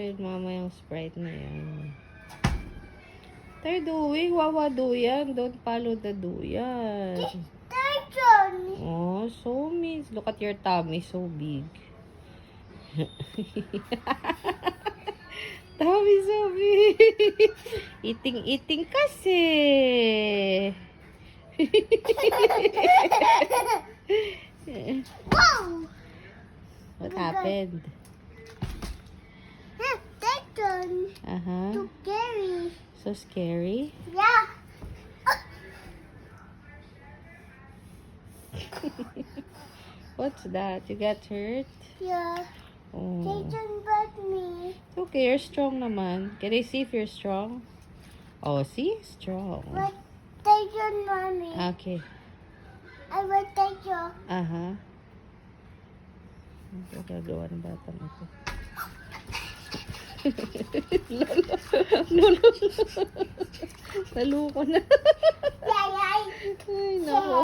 yun, mama, yung Sprite na yan. They're doing, wawa do yan. Don't follow the do yan. Oh, so means. Look at your tummy, so big. Tummy so big. Eating kasi. What happened? Uh-huh. Too scary. So scary? Yeah. What's that? You got hurt? Yeah. Oh. They don't bite me. It's okay, you're strong naman. Can I see if you're strong? Oh, see? Strong. But they don't want me. Okay. I will take you. Aha. Ano gagawa ng batang ito? Lolo. Naluko na. Yeah, yeah. Ay, naku.